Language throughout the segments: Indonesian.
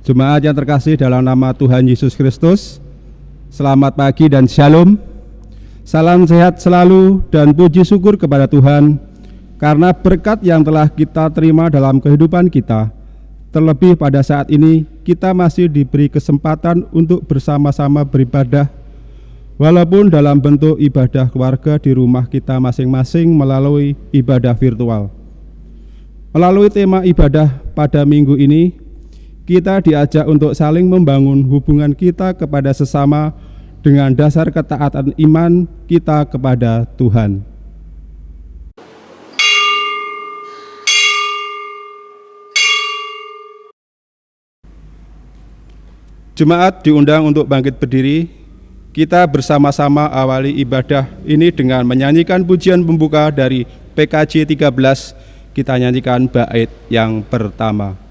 Jemaat yang terkasih dalam nama Tuhan Yesus Kristus, selamat pagi dan shalom. Salam sehat selalu dan puji syukur kepada Tuhan karena berkat yang telah kita terima dalam kehidupan kita. Terlebih pada saat ini kita masih diberi kesempatan untuk bersama-sama beribadah, walaupun dalam bentuk ibadah keluarga di rumah kita masing-masing melalui ibadah virtual. Melalui tema ibadah pada minggu ini, kita diajak untuk saling membangun hubungan kita kepada sesama dengan dasar ketaatan iman kita kepada Tuhan. Jemaat diundang untuk bangkit berdiri. Kita bersama-sama awali ibadah ini dengan menyanyikan pujian pembuka dari PKJ 13. Kita nyanyikan bait yang pertama.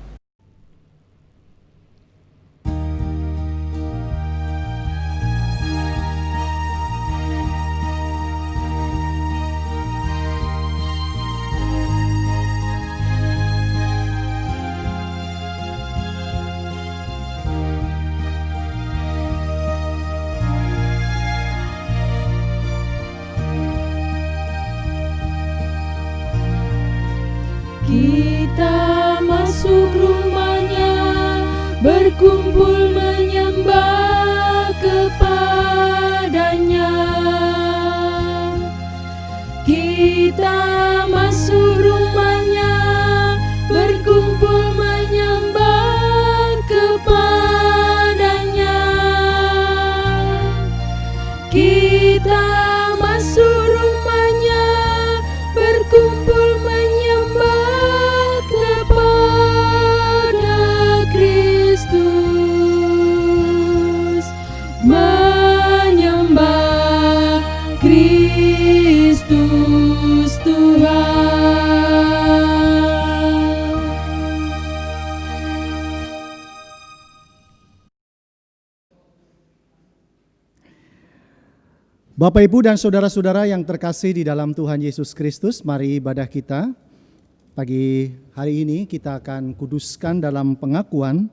Kita masuk rumahnya, berkumpul menyembah kepadanya. Kita masuk rumahnya, berkumpul menyembah kepadanya. Kita masuk rumahnya, berkumpul menyembah Kristus, menyembah Kristus Tuhan. Bapak, Ibu, dan saudara-saudara yang terkasih di dalam Tuhan Yesus Kristus, mari ibadah kita. Pagi hari ini kita akan kuduskan dalam pengakuan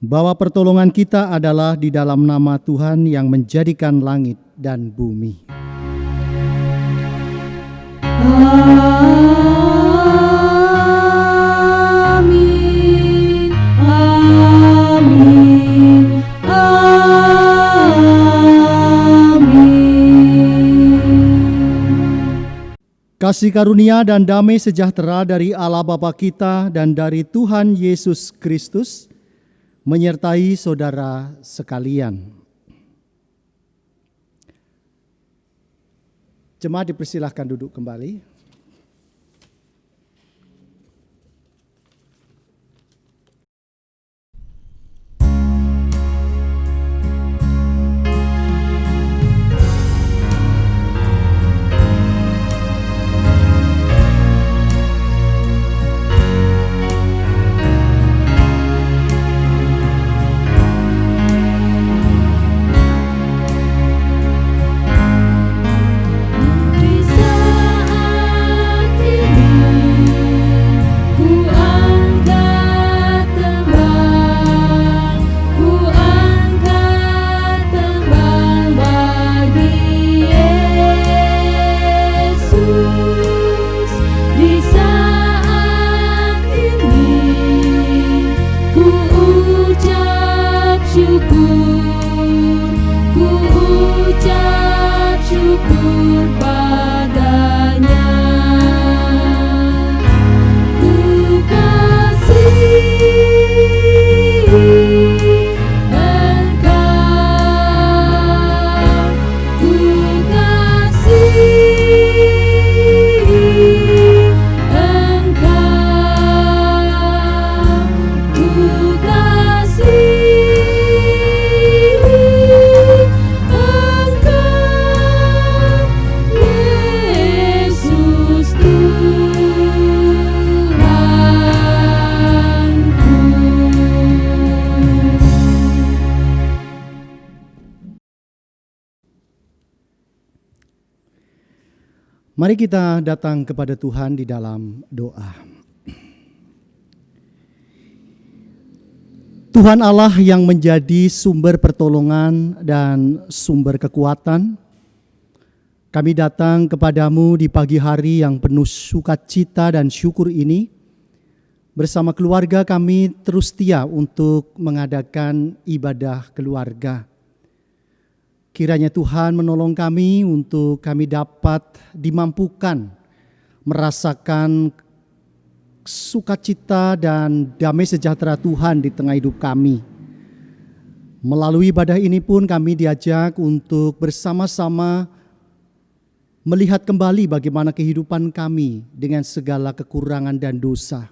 bahwa pertolongan kita adalah di dalam nama Tuhan yang menjadikan langit dan bumi. Amin, amin, Kasih karunia dan damai sejahtera dari Allah Bapa kita dan dari Tuhan Yesus Kristus menyertai saudara sekalian. Jemaat dipersilahkan duduk kembali. Mari kita datang kepada Tuhan di dalam doa. Tuhan Allah yang menjadi sumber pertolongan dan sumber kekuatan, kami datang kepadamu di pagi hari yang penuh sukacita dan syukur ini. Bersama keluarga kami terus setia untuk mengadakan ibadah keluarga. Kiranya Tuhan menolong kami untuk kami dapat dimampukan merasakan sukacita dan damai sejahtera Tuhan di tengah hidup kami. Melalui ibadah ini pun kami diajak untuk bersama-sama melihat kembali bagaimana kehidupan kami dengan segala kekurangan dan dosa.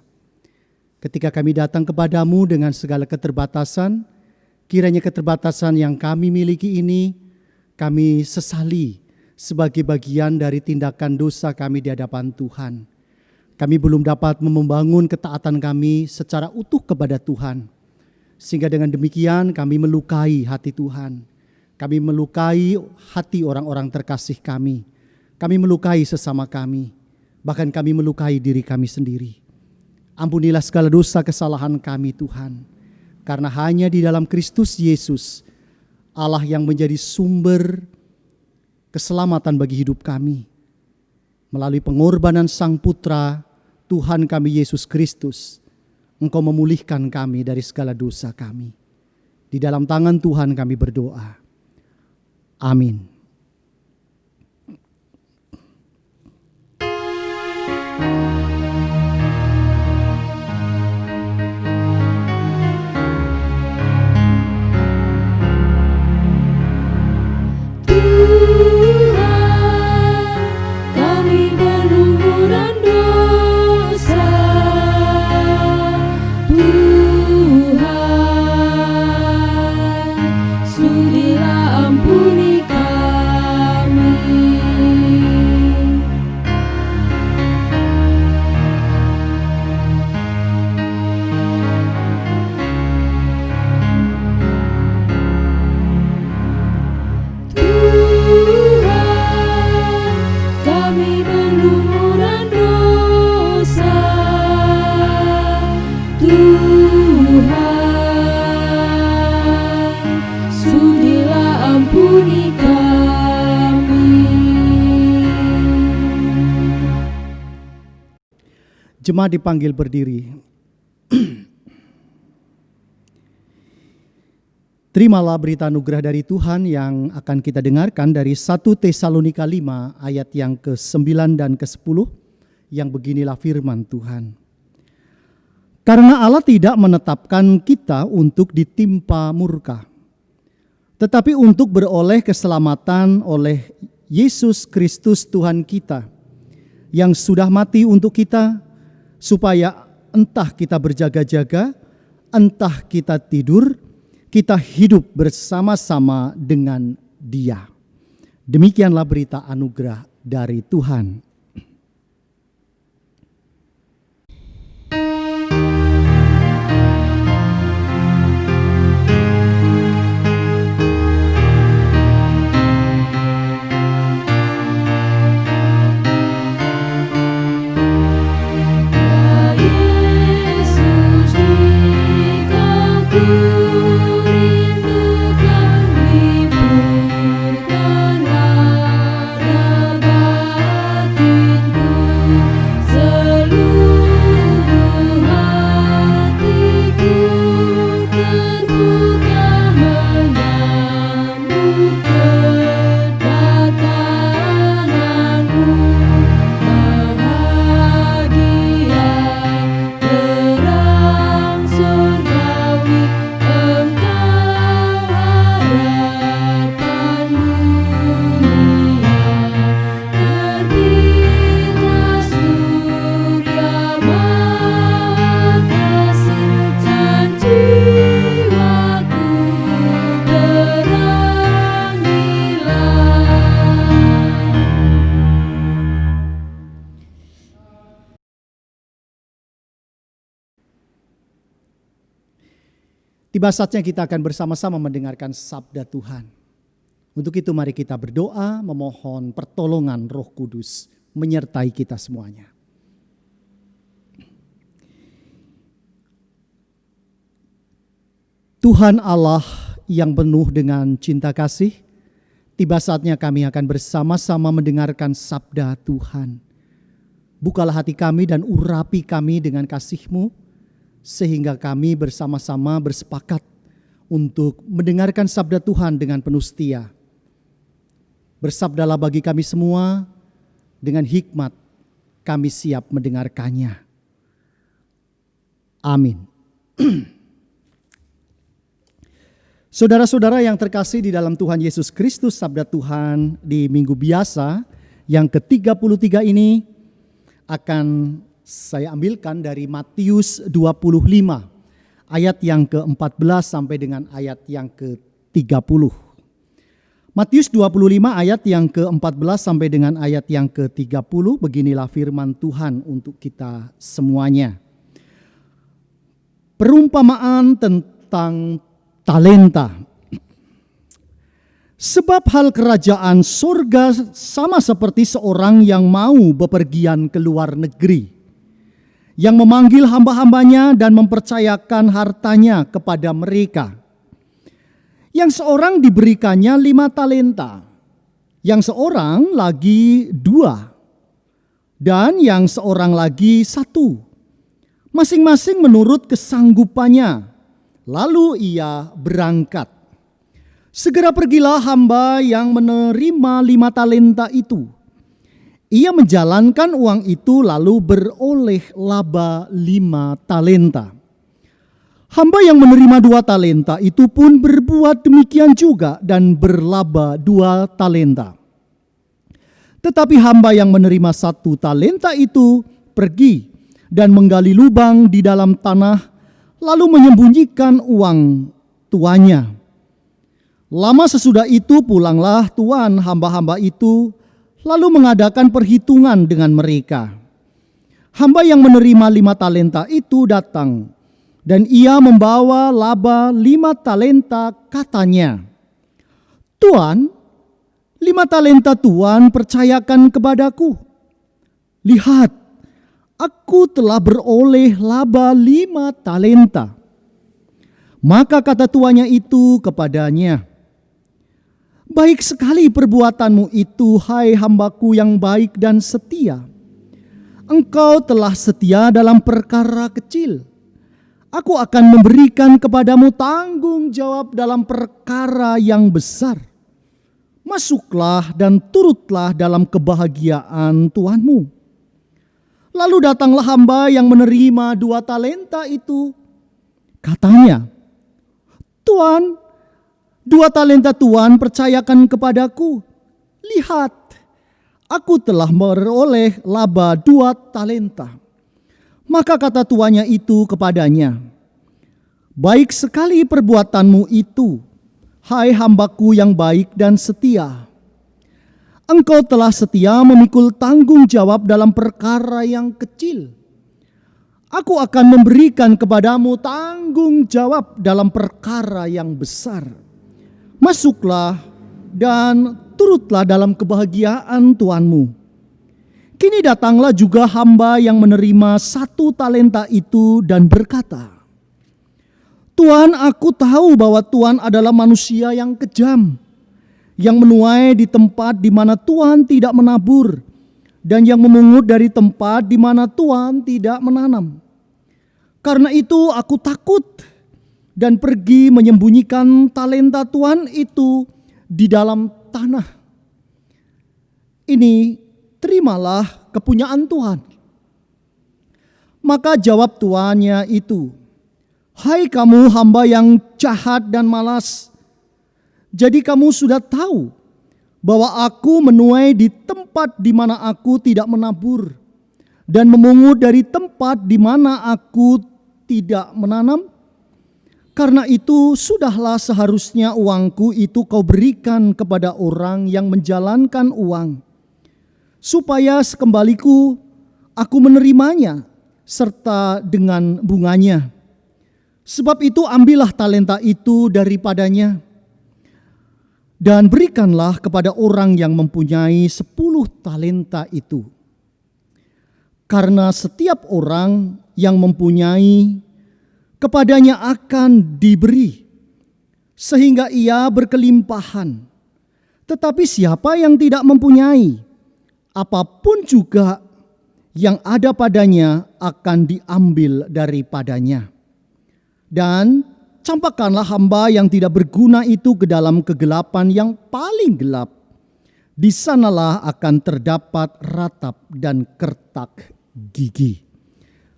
Ketika kami datang kepadamu dengan segala keterbatasan, kiranya keterbatasan yang kami miliki ini kami sesali sebagai bagian dari tindakan dosa kami di hadapan Tuhan. Kami belum dapat membangun ketaatan kami secara utuh kepada Tuhan. Sehingga dengan demikian kami melukai hati Tuhan. Kami melukai hati orang-orang terkasih kami. Kami melukai sesama kami. Bahkan kami melukai diri kami sendiri. Ampunilah segala dosa kesalahan kami Tuhan. Karena hanya di dalam Kristus Yesus, Allah yang menjadi sumber keselamatan bagi hidup kami. Melalui pengorbanan Sang Putra, Tuhan kami Yesus Kristus, Engkau memulihkan kami dari segala dosa kami. Di dalam tangan Tuhan kami berdoa. Amin. Jemaat dipanggil berdiri. Terimalah berita anugerah dari Tuhan yang akan kita dengarkan dari 1 Tesalonika 5 ayat yang ke-9 dan ke-10 yang beginilah firman Tuhan. Karena Allah tidak menetapkan kita untuk ditimpa murka, tetapi untuk beroleh keselamatan oleh Yesus Kristus Tuhan kita, yang sudah mati untuk kita, supaya entah kita berjaga-jaga, entah kita tidur, kita hidup bersama-sama dengan Dia. Demikianlah berita anugerah dari Tuhan. Tiba saatnya kita akan bersama-sama mendengarkan sabda Tuhan. Untuk itu mari kita berdoa memohon pertolongan Roh Kudus menyertai kita semuanya. Tuhan Allah yang penuh dengan cinta kasih, tiba saatnya kami akan bersama-sama mendengarkan sabda Tuhan. Bukalah hati kami dan urapi kami dengan kasih-Mu, sehingga kami bersama-sama bersepakat untuk mendengarkan sabda Tuhan dengan penuh setia. Bersabdalah bagi kami semua, dengan hikmat kami siap mendengarkannya. Amin. Saudara-saudara yang terkasih di dalam Tuhan Yesus Kristus, sabda Tuhan di minggu biasa yang ke-33 ini akan saya ambilkan dari Matius 25 ayat yang ke-14 sampai dengan ayat yang ke-30. Matius 25 ayat yang ke-14 sampai dengan ayat yang ke-30, beginilah firman Tuhan untuk kita semuanya. Perumpamaan tentang talenta. Sebab hal kerajaan surga sama seperti seorang yang mau bepergian ke luar negeri, yang memanggil hamba-hambanya dan mempercayakan hartanya kepada mereka. Yang seorang diberikannya 5 talenta, yang seorang lagi 2, dan yang seorang lagi 1, masing-masing menurut kesanggupannya. Lalu ia berangkat. Segera pergilah hamba yang menerima 5 talenta itu. Ia menjalankan uang itu lalu beroleh laba 5 talenta. Hamba yang menerima 2 talenta itu pun berbuat demikian juga dan berlaba 2 talenta. Tetapi hamba yang menerima 1 talenta itu pergi dan menggali lubang di dalam tanah, lalu menyembunyikan uang tuannya. Lama sesudah itu pulanglah tuan hamba-hamba itu, lalu mengadakan perhitungan dengan mereka. Hamba yang menerima 5 talenta itu datang, dan ia membawa laba 5 talenta, katanya, "Tuan, 5 talenta Tuan percayakan kepadaku. Lihat, aku telah beroleh laba 5 talenta." Maka kata tuannya itu kepadanya, "Baik sekali perbuatanmu itu, hai hambaku yang baik dan setia. Engkau telah setia dalam perkara kecil. Aku akan memberikan kepadamu tanggung jawab dalam perkara yang besar. Masuklah dan turutlah dalam kebahagiaan tuanmu." Lalu datanglah hamba yang menerima 2 talenta itu. Katanya, "Tuan, 2 talenta Tuan percayakan kepadaku. Lihat, aku telah beroleh laba 2 talenta." Maka kata tuannya itu kepadanya, "Baik sekali perbuatanmu itu, hai hambaku yang baik dan setia. Engkau telah setia memikul tanggung jawab dalam perkara yang kecil. Aku akan memberikan kepadamu tanggung jawab dalam perkara yang besar. Masuklah dan turutlah dalam kebahagiaan tuanmu." Kini datanglah juga hamba yang menerima 1 talenta itu dan berkata, "Tuan, aku tahu bahwa Tuan adalah manusia yang kejam, yang menuai di tempat di mana Tuhan tidak menabur, dan yang memungut dari tempat di mana Tuhan tidak menanam. Karena itu aku takut dan pergi menyembunyikan talenta Tuhan itu di dalam tanah. Ini terimalah kepunyaan Tuhan." Maka jawab tuannya itu, "Hai kamu hamba yang jahat dan malas, jadi kamu sudah tahu bahwa aku menuai di tempat di mana aku tidak menabur, dan memungut dari tempat di mana aku tidak menanam? Karena itu sudahlah seharusnya uangku itu kau berikan kepada orang yang menjalankan uang, supaya sekembaliku aku menerimanya serta dengan bunganya. Sebab itu ambillah talenta itu daripadanya, dan berikanlah kepada orang yang mempunyai 10 talenta itu. Karena setiap orang yang mempunyai, kepadanya akan diberi, sehingga ia berkelimpahan. Tetapi siapa yang tidak mempunyai, apapun juga yang ada padanya akan diambil daripadanya. Dan campakkanlah hamba yang tidak berguna itu ke dalam kegelapan yang paling gelap. Di sanalah akan terdapat ratap dan kertak gigi.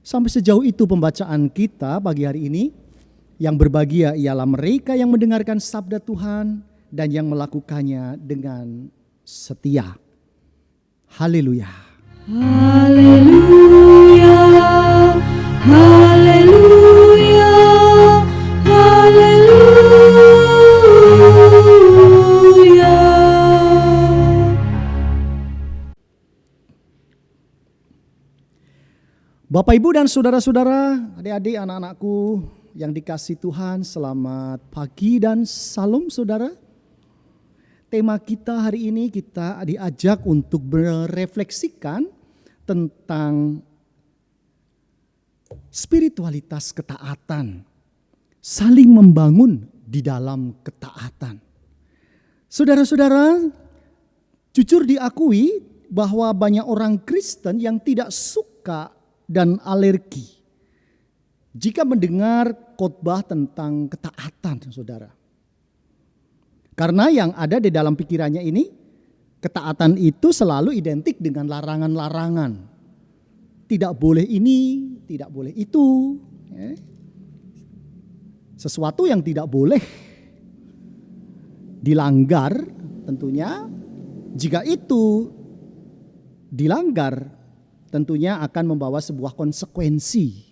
Sampai sejauh itu pembacaan kita pagi hari ini. Yang berbahagia ialah mereka yang mendengarkan sabda Tuhan dan yang melakukannya dengan setia. Haleluya. Haleluya, haleluya, haleluya. Bapak, Ibu, dan saudara-saudara, adik-adik, anak-anakku yang dikasihi Tuhan, selamat pagi dan salam saudara. Tema kita hari ini kita diajak untuk merefleksikan tentang spiritualitas ketaatan, saling membangun di dalam ketaatan. Saudara-saudara, jujur diakui bahwa banyak orang Kristen yang tidak suka dan alergi jika mendengar khotbah tentang ketaatan, saudara. Karena yang ada di dalam pikirannya ini, ketaatan itu selalu identik dengan larangan-larangan. Tidak boleh ini, tidak boleh itu. Sesuatu yang tidak boleh dilanggar tentunya, jika itu dilanggar tentunya akan membawa sebuah konsekuensi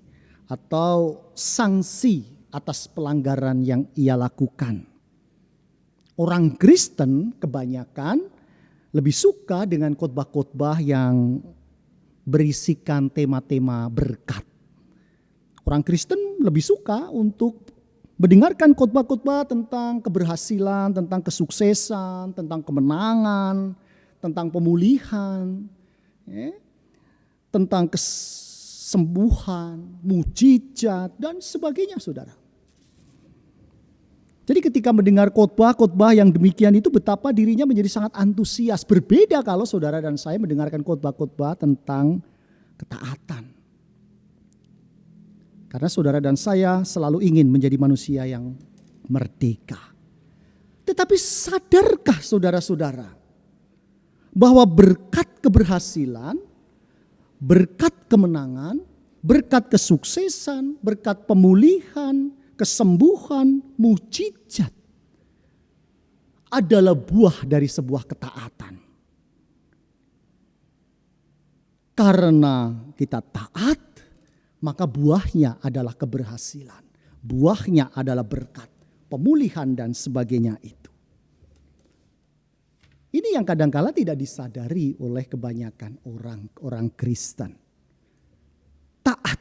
atau sanksi atas pelanggaran yang ia lakukan. Orang Kristen kebanyakan lebih suka dengan khotbah-khotbah yang berisikan tema-tema berkat. Orang Kristen lebih suka untuk mendengarkan khotbah-khotbah tentang keberhasilan, tentang kesuksesan, tentang kemenangan, tentang pemulihan, tentang kesembuhan, mujizat, dan sebagainya, saudara. Jadi ketika mendengar khotbah-khotbah yang demikian itu, betapa dirinya menjadi sangat antusias. Berbeda kalau saudara dan saya mendengarkan khotbah-khotbah tentang ketaatan. Karena saudara dan saya selalu ingin menjadi manusia yang merdeka. Tetapi sadarkah saudara-saudara bahwa berkat keberhasilan, berkat kemenangan, berkat kesuksesan, berkat pemulihan, kesembuhan, mujizat adalah buah dari sebuah ketaatan. Karena kita taat, maka buahnya adalah keberhasilan. Buahnya adalah berkat, pemulihan, dan sebagainya itu. Ini yang kadangkala tidak disadari oleh kebanyakan orang Kristen. Taat.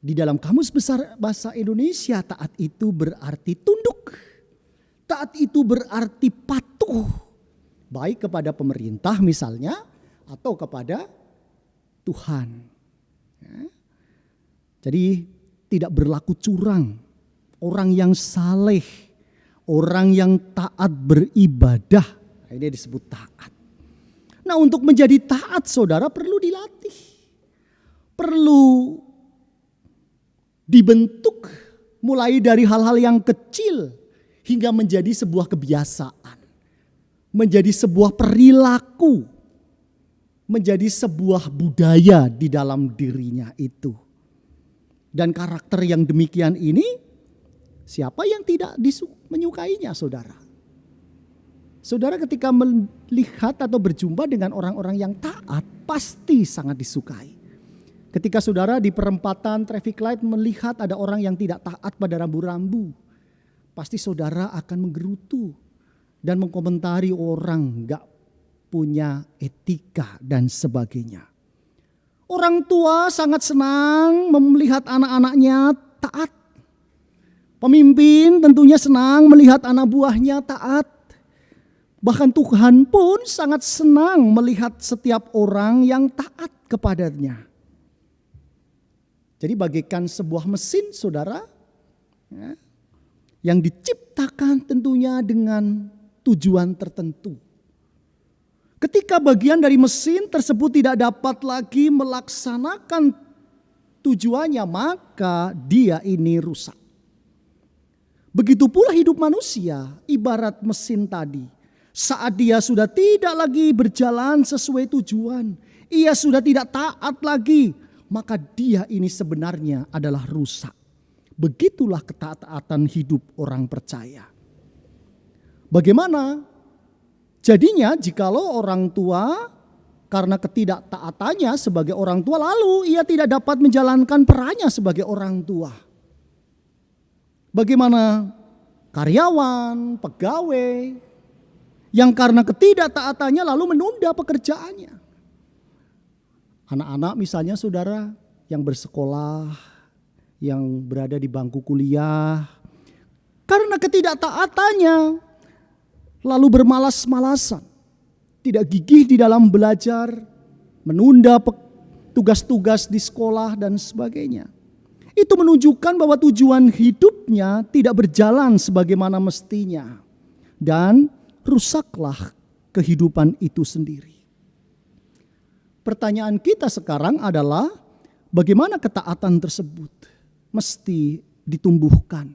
Di dalam Kamus Besar Bahasa Indonesia, taat itu berarti tunduk. Taat itu berarti patuh. Baik kepada pemerintah misalnya, atau kepada Tuhan. Jadi tidak berlaku curang. Orang yang saleh, orang yang taat beribadah, ini disebut taat. Nah, untuk menjadi taat, saudara, perlu dilatih. Perlu dibentuk mulai dari hal-hal yang kecil hingga menjadi sebuah kebiasaan, menjadi sebuah perilaku, menjadi sebuah budaya di dalam dirinya itu. Dan karakter yang demikian ini, siapa yang tidak menyukainya, saudara? Saudara ketika melihat atau berjumpa dengan orang-orang yang taat, pasti sangat disukai. Ketika saudara di perempatan traffic light melihat ada orang yang tidak taat pada rambu-rambu, pasti saudara akan menggerutu dan mengkomentari orang gak punya etika dan sebagainya. Orang tua sangat senang melihat anak-anaknya taat. Pemimpin tentunya senang melihat anak buahnya taat. Bahkan Tuhan pun sangat senang melihat setiap orang yang taat kepadanya. Jadi bagaikan sebuah mesin, saudara, yang diciptakan tentunya dengan tujuan tertentu. Ketika bagian dari mesin tersebut tidak dapat lagi melaksanakan tujuannya, maka dia ini rusak. Begitu pula hidup manusia, ibarat mesin tadi. Saat dia sudah tidak lagi berjalan sesuai tujuan, ia sudah tidak taat lagi, maka dia ini sebenarnya adalah rusak. Begitulah ketaatan hidup orang percaya. Bagaimana jadinya jikalau orang tua karena ketidaktaatannya sebagai orang tua, lalu ia tidak dapat menjalankan perannya sebagai orang tua? Bagaimana karyawan, pegawai yang karena ketidaktaatannya lalu menunda pekerjaannya? Anak-anak misalnya saudara yang bersekolah, yang berada di bangku kuliah, karena ketidaktaatannya lalu bermalas-malasan, tidak gigih di dalam belajar, menunda tugas-tugas di sekolah dan sebagainya. Itu menunjukkan bahwa tujuan hidupnya tidak berjalan sebagaimana mestinya. Dan rusaklah kehidupan itu sendiri. Pertanyaan kita sekarang adalah bagaimana ketaatan tersebut mesti ditumbuhkan.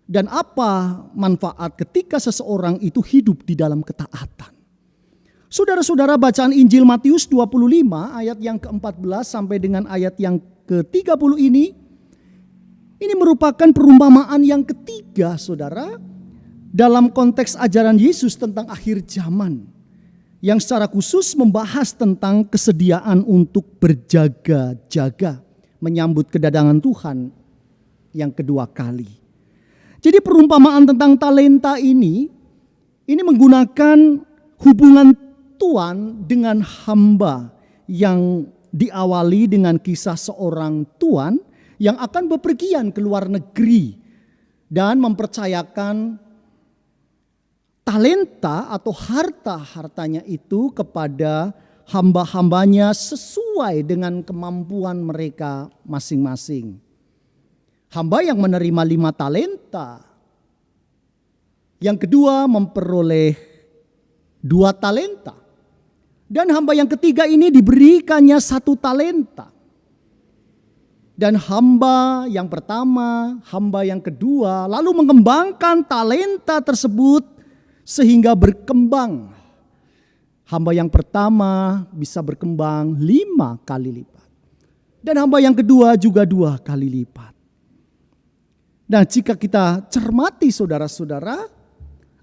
Dan apa manfaat ketika seseorang itu hidup di dalam ketaatan. Saudara-saudara, bacaan Injil Matius 25 ayat yang ke-14 sampai dengan ayat yang ke-30 ini merupakan perumpamaan yang ketiga, saudara, dalam konteks ajaran Yesus tentang akhir zaman, yang secara khusus membahas tentang kesediaan untuk berjaga-jaga menyambut kedatangan Tuhan yang kedua kali. Jadi perumpamaan tentang talenta ini menggunakan hubungan tuan dengan hamba yang diawali dengan kisah seorang tuan yang akan bepergian ke luar negeri dan mempercayakan talenta atau harta-hartanya itu kepada hamba-hambanya sesuai dengan kemampuan mereka masing-masing. Hamba yang menerima 5 talenta, yang kedua memperoleh 2 talenta, dan hamba yang ketiga ini diberikannya 1 talenta. Dan hamba yang pertama, hamba yang kedua lalu mengembangkan talenta tersebut sehingga berkembang. Hamba yang pertama bisa berkembang 5 kali lipat. Dan hamba yang kedua juga 2 kali lipat. Nah, jika kita cermati saudara-saudara,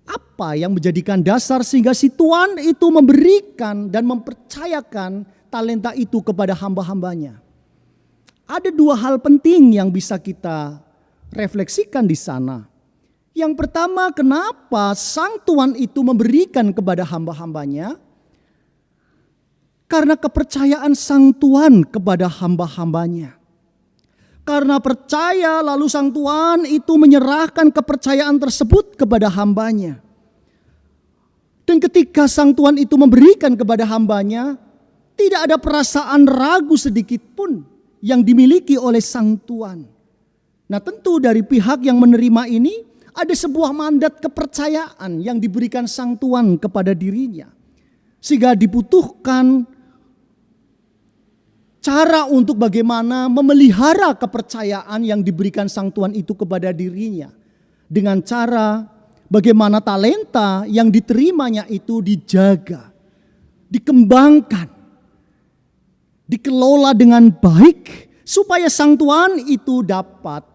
apa yang menjadikan dasar sehingga si tuan itu memberikan dan mempercayakan talenta itu kepada hamba-hambanya? Ada 2 hal penting yang bisa kita refleksikan di sana. Yang pertama, kenapa sang tuan itu memberikan kepada hamba-hambanya? Karena kepercayaan sang tuan kepada hamba-hambanya. Karena percaya, lalu sang tuan itu menyerahkan kepercayaan tersebut kepada hambanya. Dan ketika sang tuan itu memberikan kepada hambanya, tidak ada perasaan ragu sedikit pun yang dimiliki oleh sang tuan. Nah, tentu dari pihak yang menerima ini ada sebuah mandat kepercayaan yang diberikan sang tuan kepada dirinya. Sehingga dibutuhkan cara untuk bagaimana memelihara kepercayaan yang diberikan sang tuan itu kepada dirinya. Dengan cara bagaimana talenta yang diterimanya itu dijaga, dikembangkan, dikelola dengan baik supaya sang tuan itu dapat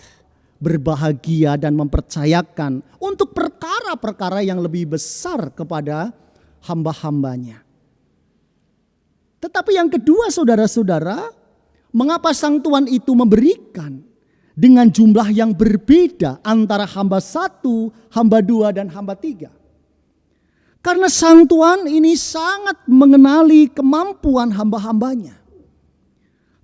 berbahagia dan mempercayakan untuk perkara-perkara yang lebih besar kepada hamba-hambanya. Tetapi yang kedua, saudara-saudara, mengapa sang tuan itu memberikan dengan jumlah yang berbeda antara hamba 1, hamba 2, dan hamba 3? Karena sang tuan ini sangat mengenali kemampuan hamba-hambanya.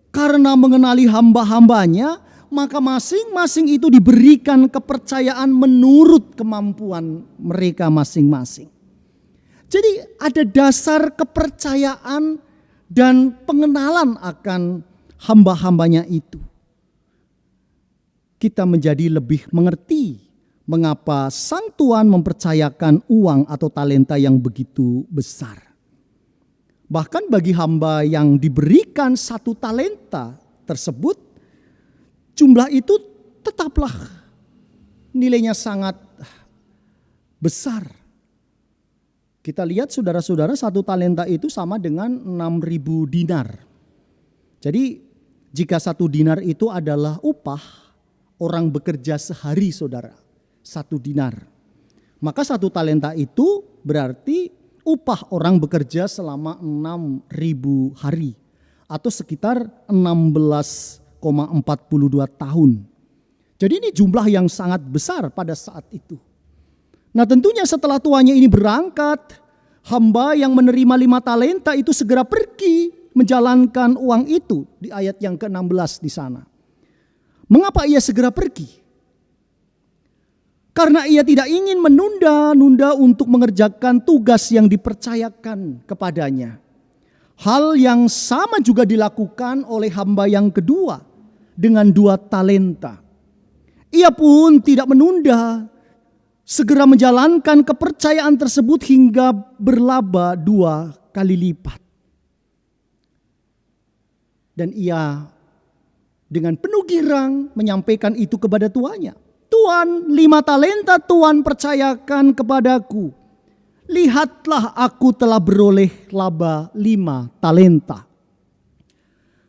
Karena mengenali hamba-hambanya, maka masing-masing itu diberikan kepercayaan menurut kemampuan mereka masing-masing. Jadi ada dasar kepercayaan dan pengenalan akan hamba-hambanya itu. Kita menjadi lebih mengerti, mengapa sang tuan mempercayakan uang atau talenta yang begitu besar. Bahkan bagi hamba yang diberikan 1 talenta tersebut, jumlah itu tetaplah nilainya sangat besar. Kita lihat saudara-saudara, 1 talenta itu sama dengan 6.000 dinar. Jadi jika 1 dinar itu adalah upah orang bekerja sehari saudara, 1 dinar. Maka 1 talenta itu berarti upah orang bekerja selama 6.000 hari. Atau sekitar 16,42 tahun. Jadi ini jumlah yang sangat besar pada saat itu. Nah tentunya setelah tuannya ini berangkat, hamba yang menerima 5 talenta itu segera pergi menjalankan uang itu di ayat yang ke-16 di sana. Mengapa ia segera pergi? Karena ia tidak ingin menunda-nunda untuk mengerjakan tugas yang dipercayakan kepadanya. Hal yang sama juga dilakukan oleh hamba yang kedua dengan 2 talenta. Ia pun tidak menunda, segera menjalankan kepercayaan tersebut hingga berlaba 2 kali lipat. Dan ia dengan penuh girang menyampaikan itu kepada tuannya. Tuan, 5 talenta Tuan percayakan kepadaku. Lihatlah aku telah beroleh laba 5 talenta.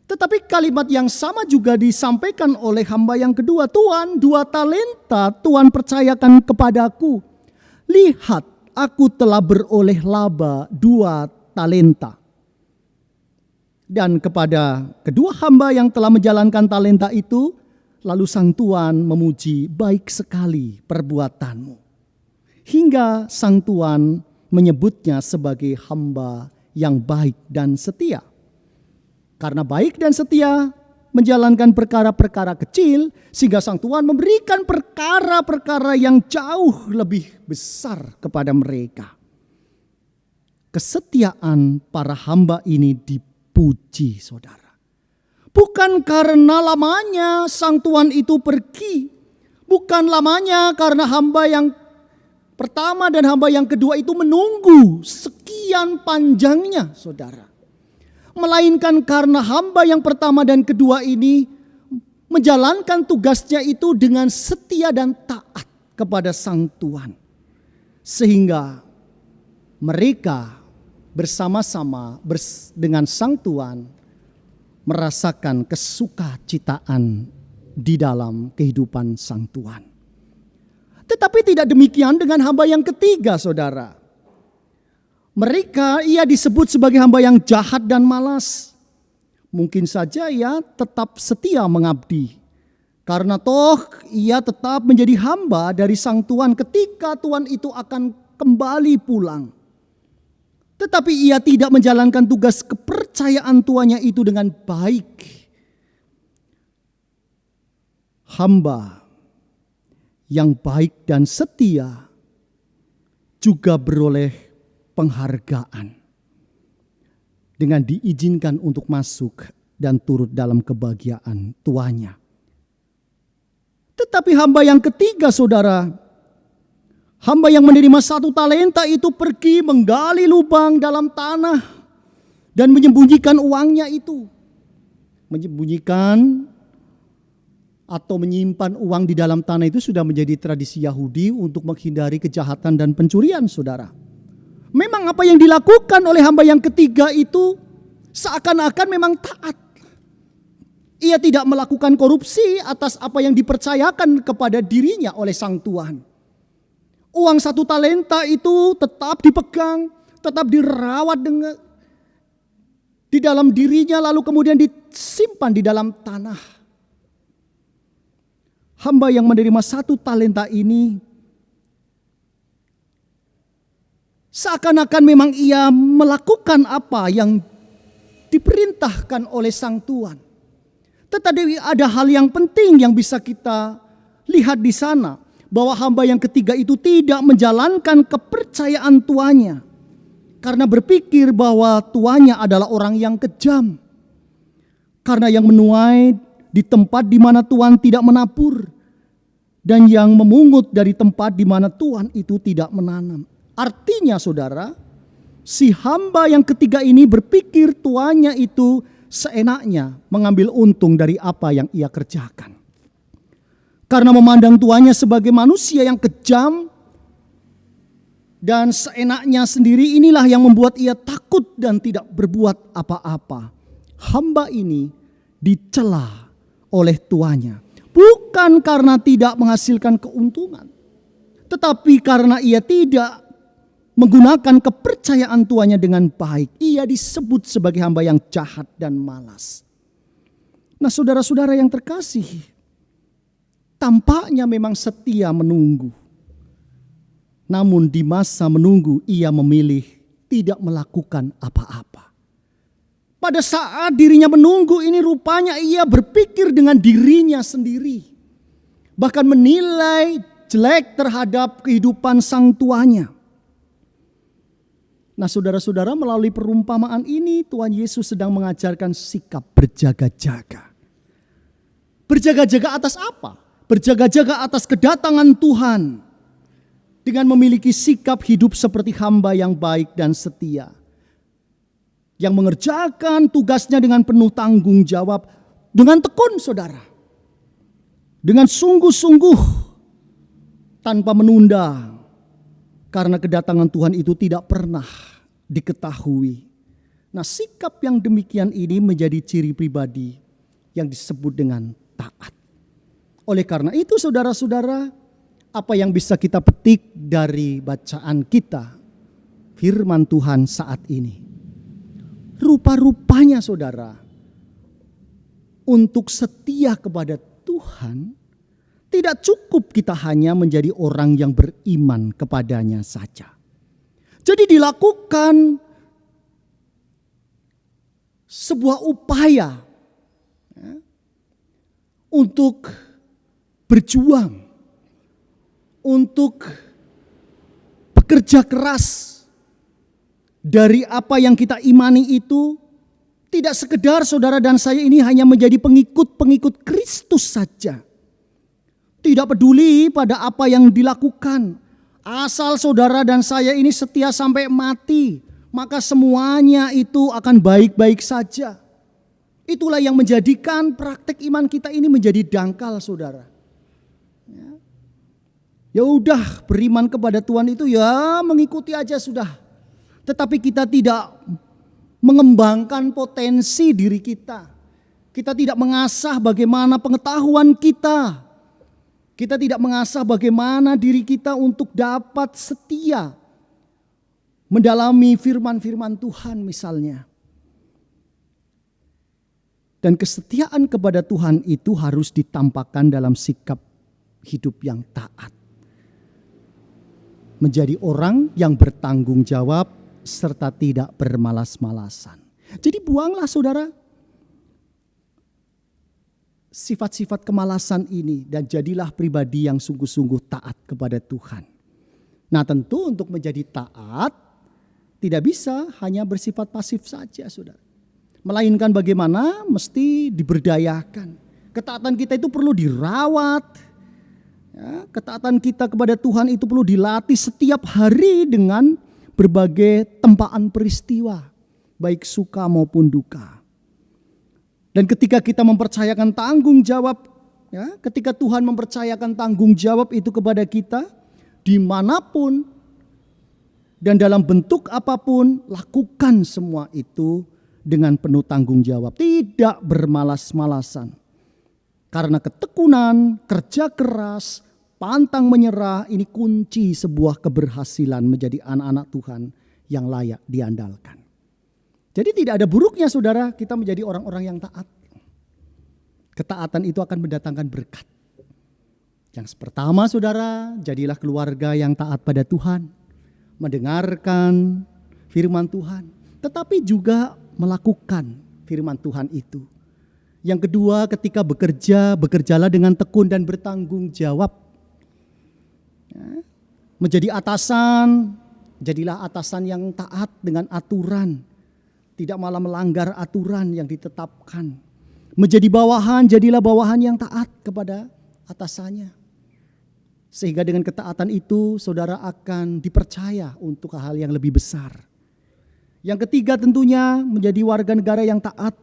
Tetapi kalimat yang sama juga disampaikan oleh hamba yang kedua. Tuan, 2 talenta Tuan percayakan kepadaku. Lihat aku telah beroleh laba 2 talenta. Dan kepada kedua hamba yang telah menjalankan talenta itu, lalu sang tuan memuji, baik sekali perbuatanmu. Hingga sang tuan menyebutnya sebagai hamba yang baik dan setia. Karena baik dan setia menjalankan perkara-perkara kecil, sehingga sang tuan memberikan perkara-perkara yang jauh lebih besar kepada mereka. Kesetiaan para hamba ini dipuji, saudara. Bukan karena lamanya sang tuan itu pergi. Bukan lamanya karena hamba yang pertama dan hamba yang kedua itu menunggu sekian panjangnya, saudara. Melainkan karena hamba yang pertama dan kedua ini menjalankan tugasnya itu dengan setia dan taat kepada sang tuan. Sehingga mereka bersama-sama dengan sang tuan merasakan kesukacitaan di dalam kehidupan sang tuan. Tetapi tidak demikian dengan hamba yang ketiga, saudara. Mereka, ia disebut sebagai hamba yang jahat dan malas. Mungkin saja ia tetap setia mengabdi. Karena toh ia tetap menjadi hamba dari sang tuan ketika tuan itu akan kembali pulang. Tetapi ia tidak menjalankan tugas kepercayaan tuannya itu dengan baik. Hamba yang baik dan setia juga beroleh penghargaan dengan diizinkan untuk masuk dan turut dalam kebahagiaan tuannya. Tetapi hamba yang ketiga, saudara, hamba yang menerima 1 talenta itu pergi menggali lubang dalam tanah dan menyembunyikan uangnya itu. Menyembunyikan atau menyimpan uang di dalam tanah itu sudah menjadi tradisi Yahudi untuk menghindari kejahatan dan pencurian, saudara. Memang apa yang dilakukan oleh hamba yang ketiga itu seakan-akan memang taat. Ia tidak melakukan korupsi atas apa yang dipercayakan kepada dirinya oleh sang tuan. Uang 1 talenta itu tetap dipegang, tetap dirawat di dalam dirinya, lalu kemudian disimpan di dalam tanah. Hamba yang menerima 1 talenta ini seakan-akan memang ia melakukan apa yang diperintahkan oleh sang tuan. Tetapi ada hal yang penting yang bisa kita lihat di sana, bahwa hamba yang ketiga itu tidak menjalankan kepercayaan tuannya karena berpikir bahwa tuannya adalah orang yang kejam. Karena yang menuai di tempat di mana tuan tidak menabur, dan yang memungut dari tempat di mana Tuhan itu tidak menanam. Artinya saudara, si hamba yang ketiga ini berpikir tuannya itu seenaknya mengambil untung dari apa yang ia kerjakan. Karena memandang tuannya sebagai manusia yang kejam dan seenaknya sendiri, inilah yang membuat ia takut dan tidak berbuat apa-apa. Hamba ini dicela oleh tuannya. Bukan karena tidak menghasilkan keuntungan, tetapi karena ia tidak menggunakan kepercayaan tuannya dengan baik. Ia disebut sebagai hamba yang jahat dan malas. Nah, saudara-saudara yang terkasih, tampaknya memang setia menunggu. Namun di masa menunggu ia memilih tidak melakukan apa-apa. Pada saat dirinya menunggu ini, rupanya ia berpikir dengan dirinya sendiri. Bahkan menilai jelek terhadap kehidupan sang tuannya. Nah, saudara-saudara, melalui perumpamaan ini Tuhan Yesus sedang mengajarkan sikap berjaga-jaga. Berjaga-jaga atas apa? Berjaga-jaga atas kedatangan Tuhan. Dengan memiliki sikap hidup seperti hamba yang baik dan setia. Yang mengerjakan tugasnya dengan penuh tanggung jawab. Dengan tekun, saudara. Dengan sungguh-sungguh. Tanpa menunda. Karena kedatangan Tuhan itu tidak pernah diketahui. Nah, sikap yang demikian ini menjadi ciri pribadi yang disebut dengan taat. Oleh karena itu, saudara-saudara, apa yang bisa kita petik dari bacaan kita, firman Tuhan saat ini? Rupa-rupanya saudara, untuk setia kepada Tuhan, tidak cukup kita hanya menjadi orang yang beriman kepadanya saja. Jadi dilakukan sebuah upaya untuk berjuang, untuk bekerja keras dari apa yang kita imani itu. Tidak sekedar saudara dan saya ini hanya menjadi pengikut-pengikut Kristus saja. Tidak peduli pada apa yang dilakukan. Asal saudara dan saya ini setia sampai mati, maka semuanya itu akan baik-baik saja. Itulah yang menjadikan praktek iman kita ini menjadi dangkal, saudara. Ya udah, beriman kepada Tuhan itu ya mengikuti aja sudah. Tetapi kita tidak mengembangkan potensi diri kita. Kita tidak mengasah bagaimana pengetahuan kita. Kita tidak mengasah bagaimana diri kita untuk dapat setia mendalami firman-firman Tuhan misalnya. Dan kesetiaan kepada Tuhan itu harus ditampakkan dalam sikap hidup yang taat. Menjadi orang yang bertanggung jawab serta tidak bermalas-malasan. Jadi buanglah saudara sifat-sifat kemalasan ini dan jadilah pribadi yang sungguh-sungguh taat kepada Tuhan. Nah, tentu untuk menjadi taat tidak bisa hanya bersifat pasif saja, saudara. Melainkan bagaimana mesti diberdayakan. Ketaatan kita itu perlu dirawat. Ya, ketaatan kita kepada Tuhan itu perlu dilatih setiap hari dengan berbagai tempaan peristiwa, baik suka maupun duka. Dan ketika kita mempercayakan tanggung jawab, ya, ketika Tuhan mempercayakan tanggung jawab itu kepada kita, dimanapun dan dalam bentuk apapun, lakukan semua itu dengan penuh tanggung jawab, tidak bermalas-malasan. Karena ketekunan, kerja keras, pantang menyerah, ini kunci sebuah keberhasilan menjadi anak-anak Tuhan yang layak diandalkan. Jadi tidak ada buruknya saudara kita menjadi orang-orang yang taat. Ketaatan itu akan mendatangkan berkat. Yang pertama saudara, jadilah keluarga yang taat pada Tuhan. Mendengarkan firman Tuhan. Tetapi juga melakukan firman Tuhan itu. Yang kedua, ketika bekerja, bekerjalah dengan tekun dan bertanggung jawab. Ya, menjadi atasan, jadilah atasan yang taat dengan aturan. Tidak malah melanggar aturan yang ditetapkan. Menjadi bawahan, jadilah bawahan yang taat kepada atasannya. Sehingga dengan ketaatan itu saudara akan dipercaya untuk hal yang lebih besar. Yang ketiga tentunya menjadi warga negara yang taat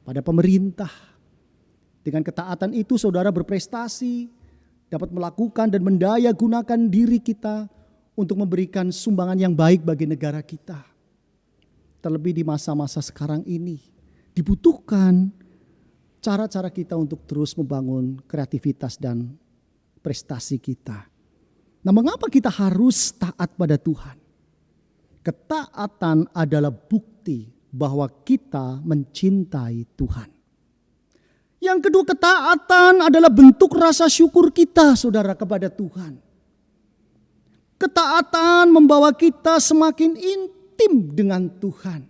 pada pemerintah. Dengan ketaatan itu saudara berprestasi, dapat melakukan dan mendaya gunakan diri kita untuk memberikan sumbangan yang baik bagi negara kita. Terlebih di masa-masa sekarang ini dibutuhkan cara-cara kita untuk terus membangun kreativitas dan prestasi kita. Nah, mengapa kita harus taat pada Tuhan? Ketaatan adalah bukti bahwa kita mencintai Tuhan. Yang kedua, ketaatan adalah bentuk rasa syukur kita, saudara, kepada Tuhan. Ketaatan membawa kita semakin intim dengan Tuhan.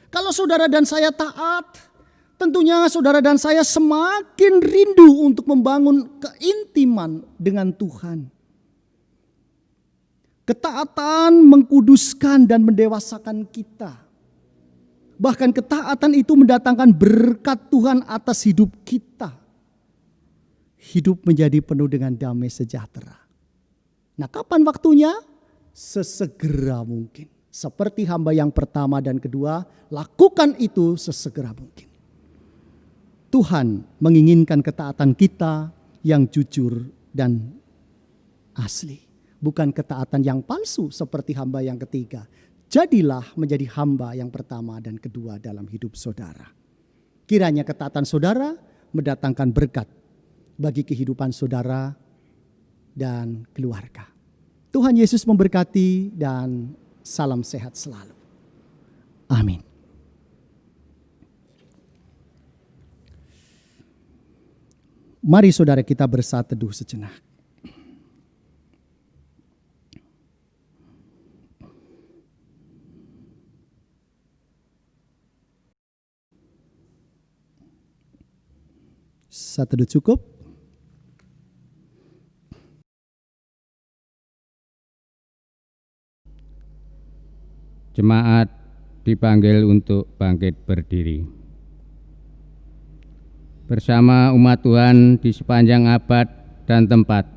Kalau saudara dan saya taat, tentunya saudara dan saya semakin rindu untuk membangun keintiman dengan Tuhan. Ketaatan mengkuduskan dan mendewasakan kita. Bahkan ketaatan itu mendatangkan berkat Tuhan atas hidup kita. Hidup menjadi penuh dengan damai sejahtera. Nah, kapan waktunya? Sesegera mungkin. Seperti hamba yang pertama dan kedua, lakukan itu sesegera mungkin. Tuhan menginginkan ketaatan kita yang jujur dan asli. Bukan ketaatan yang palsu seperti hamba yang ketiga. Jadilah menjadi hamba yang pertama dan kedua dalam hidup saudara. Kiranya ketaatan saudara mendatangkan berkat bagi kehidupan saudara dan keluarga. Tuhan Yesus memberkati dan salam sehat selalu. Amin. Mari saudara kita bersatu teduh sejenak. Satu teduh cukup. Jemaat dipanggil untuk bangkit berdiri. Bersama umat Tuhan di sepanjang abad dan tempat,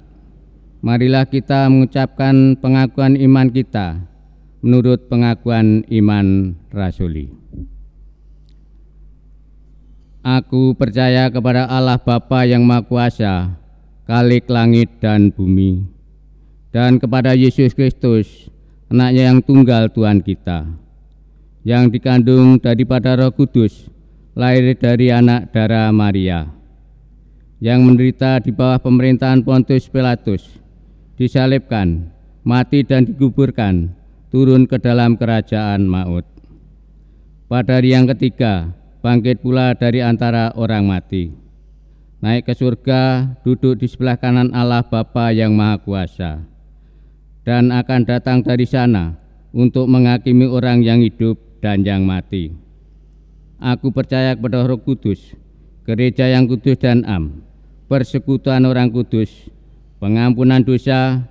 marilah kita mengucapkan pengakuan iman kita menurut pengakuan iman rasuli. Aku percaya kepada Allah Bapa yang Maha Kuasa, Khalik langit dan bumi, dan kepada Yesus Kristus, Anaknya yang tunggal Tuhan kita, yang dikandung daripada Roh Kudus, lahir dari anak darah Maria, yang menderita di bawah pemerintahan Pontius Pilatus, disalibkan, mati dan dikuburkan, turun ke dalam kerajaan maut. Pada hari yang ketiga, bangkit pula dari antara orang mati, naik ke surga, duduk di sebelah kanan Allah Bapa yang Maha Kuasa, dan akan datang dari sana untuk menghakimi orang yang hidup dan yang mati. Aku percaya kepada Roh Kudus, gereja yang kudus dan am, persekutuan orang kudus, pengampunan dosa,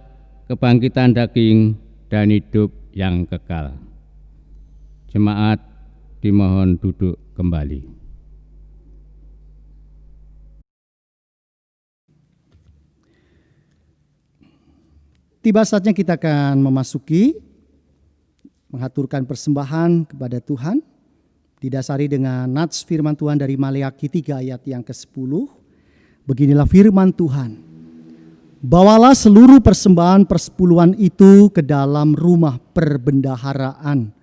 kebangkitan daging, dan hidup yang kekal. Jemaat dimohon duduk kembali. Tiba saatnya kita akan memasuki mengaturkan persembahan kepada Tuhan, didasari dengan nats firman Tuhan dari Maleakhi 3 ayat yang ke-10. Beginilah firman Tuhan. Bawalah seluruh persembahan persepuluhan itu ke dalam rumah perbendaharaan,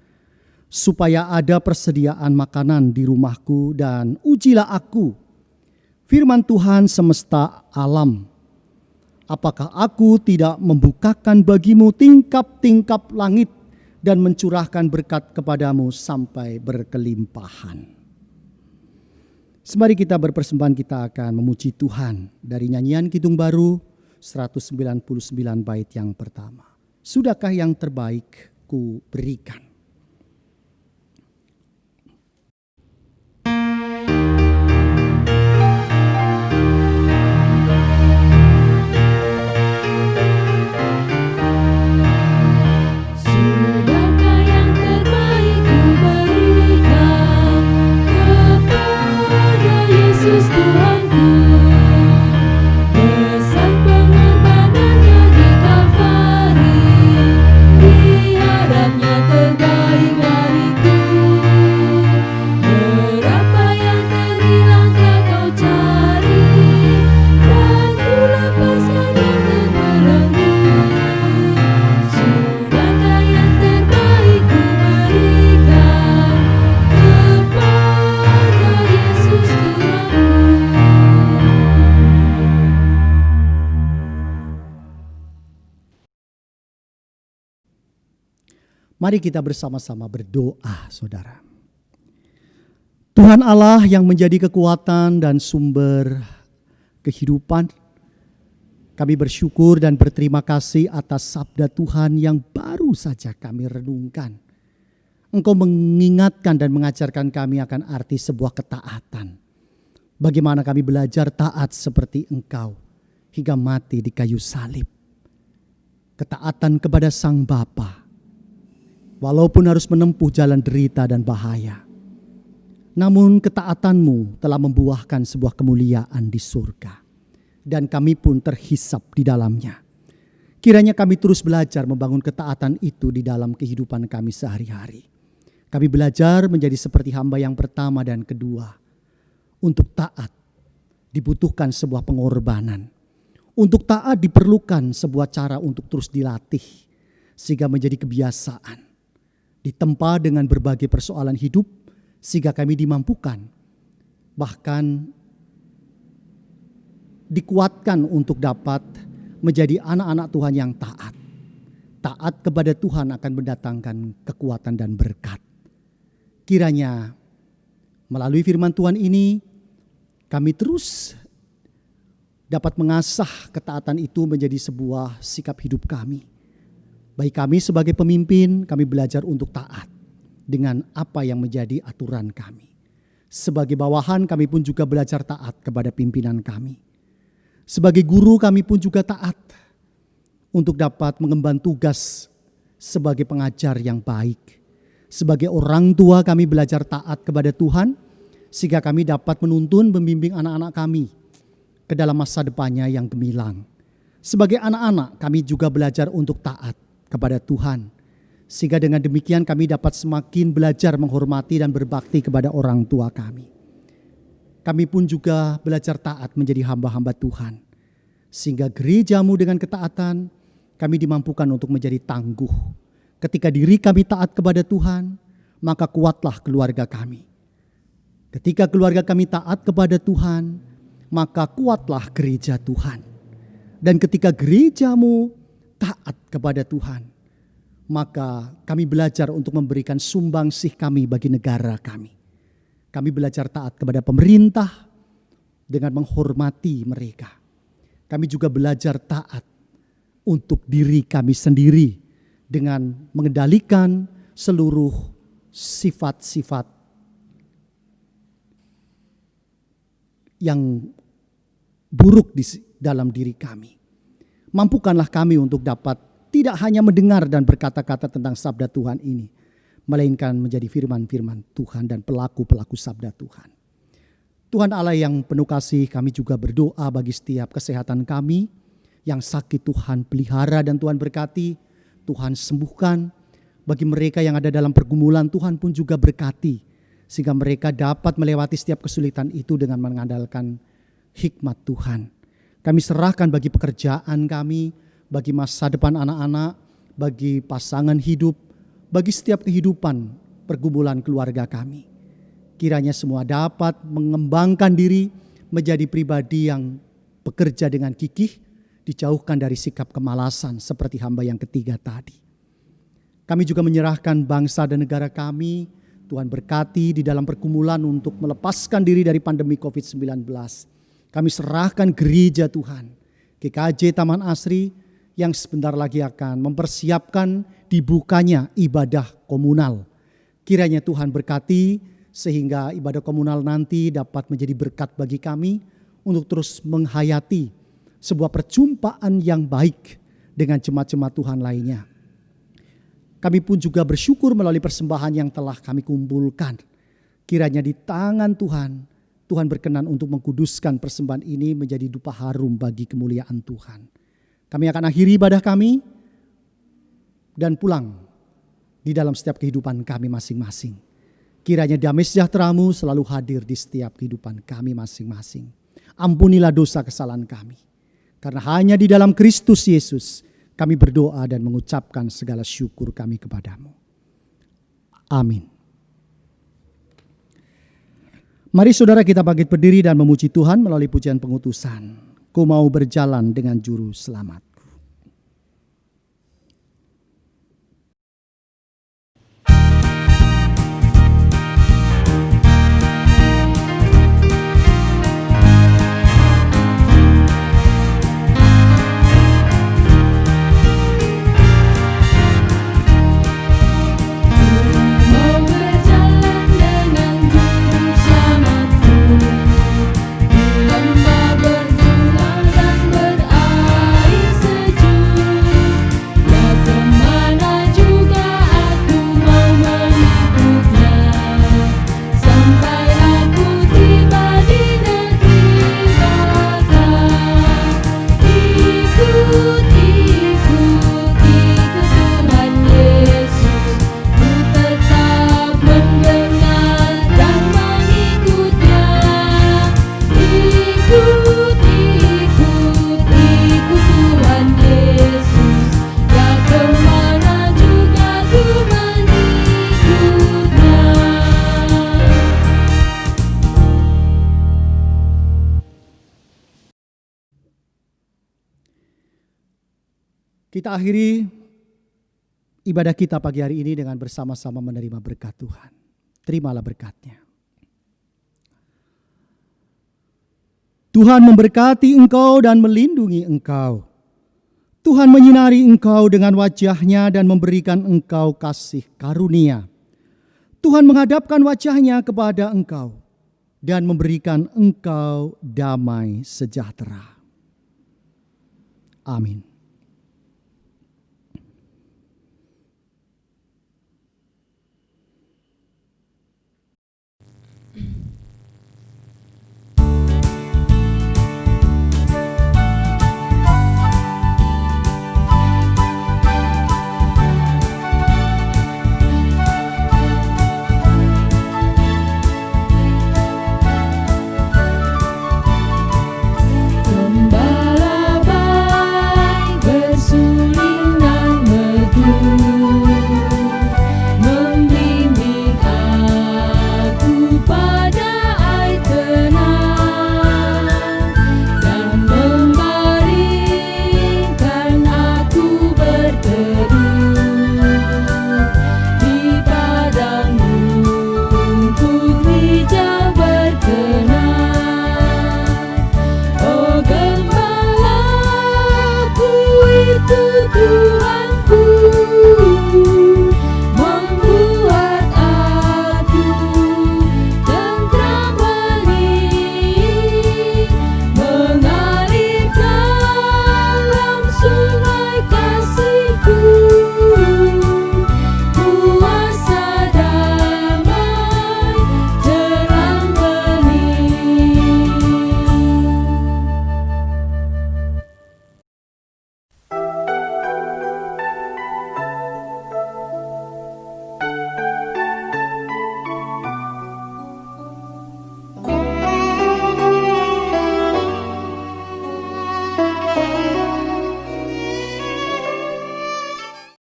supaya ada persediaan makanan di rumahku, dan ujilah aku, firman Tuhan semesta alam. Apakah aku tidak membukakan bagimu tingkap-tingkap langit dan mencurahkan berkat kepadamu sampai berkelimpahan. Semari kita berpersembahan, kita akan memuji Tuhan dari nyanyian Kidung Baru 199 bait yang pertama. Sudahkah yang terbaik ku berikan? Yesus Tuhanku, besar pengorbanannya Mari kita bersama-sama berdoa, saudara. Tuhan Allah yang menjadi kekuatan dan sumber kehidupan, kami bersyukur dan berterima kasih atas sabda Tuhan yang baru saja kami renungkan. Engkau mengingatkan dan mengajarkan kami akan arti sebuah ketaatan. Bagaimana kami belajar taat seperti Engkau hingga mati di kayu salib. Ketaatan kepada Sang Bapa, walaupun harus menempuh jalan derita dan bahaya. Namun ketaatanmu telah membuahkan sebuah kemuliaan di surga. Dan kami pun terhisap di dalamnya. Kiranya kami terus belajar membangun ketaatan itu di dalam kehidupan kami sehari-hari. Kami belajar menjadi seperti hamba yang pertama dan kedua. Untuk taat dibutuhkan sebuah pengorbanan. Untuk taat diperlukan sebuah cara untuk terus dilatih. Sehingga menjadi kebiasaan. Ditempa dengan berbagai persoalan hidup. Sehingga kami dimampukan. Bahkan dikuatkan untuk dapat menjadi anak-anak Tuhan yang taat. Taat kepada Tuhan akan mendatangkan kekuatan dan berkat. Kiranya melalui firman Tuhan ini kami terus dapat mengasah ketaatan itu menjadi sebuah sikap hidup kami. Baik kami sebagai pemimpin, kami belajar untuk taat dengan apa yang menjadi aturan kami. Sebagai bawahan kami pun juga belajar taat kepada pimpinan kami. Sebagai guru kami pun juga taat untuk dapat mengemban tugas sebagai pengajar yang baik. Sebagai orang tua kami belajar taat kepada Tuhan sehingga kami dapat menuntun membimbing anak-anak kami ke dalam masa depannya yang gemilang. Sebagai anak-anak kami juga belajar untuk taat kepada Tuhan. Sehingga dengan demikian kami dapat semakin belajar menghormati dan berbakti kepada orang tua kami. Kami pun juga belajar taat menjadi hamba-hamba Tuhan. Sehingga gerejamu dengan ketaatan, kami dimampukan untuk menjadi tangguh. Ketika diri kami taat kepada Tuhan, maka kuatlah keluarga kami. Ketika keluarga kami taat kepada Tuhan, maka kuatlah gereja Tuhan. Dan ketika gerejamu taat kepada Tuhan, maka kami belajar untuk memberikan sumbangsih kami bagi negara kami. Kami belajar taat kepada pemerintah dengan menghormati mereka. Kami juga belajar taat untuk diri kami sendiri dengan mengendalikan seluruh sifat-sifat yang buruk di dalam diri kami. Mampukanlah kami untuk dapat tidak hanya mendengar dan berkata-kata tentang sabda Tuhan ini, melainkan menjadi firman-firman Tuhan dan pelaku-pelaku sabda Tuhan. Tuhan Allah yang penuh kasih, kami juga berdoa bagi setiap kesehatan kami. Yang sakit Tuhan pelihara dan Tuhan berkati, Tuhan sembuhkan. Bagi mereka yang ada dalam pergumulan, Tuhan pun juga berkati. Sehingga mereka dapat melewati setiap kesulitan itu dengan mengandalkan hikmat Tuhan. Kami serahkan bagi pekerjaan kami, bagi masa depan anak-anak, bagi pasangan hidup, bagi setiap kehidupan pergumulan keluarga kami. Kiranya semua dapat mengembangkan diri menjadi pribadi yang bekerja dengan gigih, dijauhkan dari sikap kemalasan seperti hamba yang ketiga tadi. Kami juga menyerahkan bangsa dan negara kami, Tuhan berkati di dalam pergumulan untuk melepaskan diri dari pandemi COVID-19. Kami serahkan gereja Tuhan, GKJ Taman Asri, yang sebentar lagi akan mempersiapkan dibukanya ibadah komunal. Kiranya Tuhan berkati sehingga ibadah komunal nanti dapat menjadi berkat bagi kami untuk terus menghayati sebuah perjumpaan yang baik dengan jemaat-jemaat Tuhan lainnya. Kami pun juga bersyukur melalui persembahan yang telah kami kumpulkan. Kiranya di tangan Tuhan, Tuhan berkenan untuk mengkuduskan persembahan ini menjadi dupa harum bagi kemuliaan Tuhan. Kami akan akhiri ibadah kami dan pulang di dalam setiap kehidupan kami masing-masing. Kiranya damai sejahtera-Mu selalu hadir di setiap kehidupan kami masing-masing. Ampunilah dosa kesalahan kami. Karena hanya di dalam Kristus Yesus kami berdoa dan mengucapkan segala syukur kami kepadamu. Amin. Mari saudara kita bangkit berdiri dan memuji Tuhan melalui pujian pengutusan. Ku mau berjalan dengan juru selamat. Kita akhiri ibadah kita pagi hari ini dengan bersama-sama menerima berkat Tuhan. Terimalah berkat-Nya. Tuhan memberkati engkau dan melindungi engkau. Tuhan menyinari engkau dengan wajah-Nya dan memberikan engkau kasih karunia. Tuhan menghadapkan wajah-Nya kepada engkau dan memberikan engkau damai sejahtera. Amin.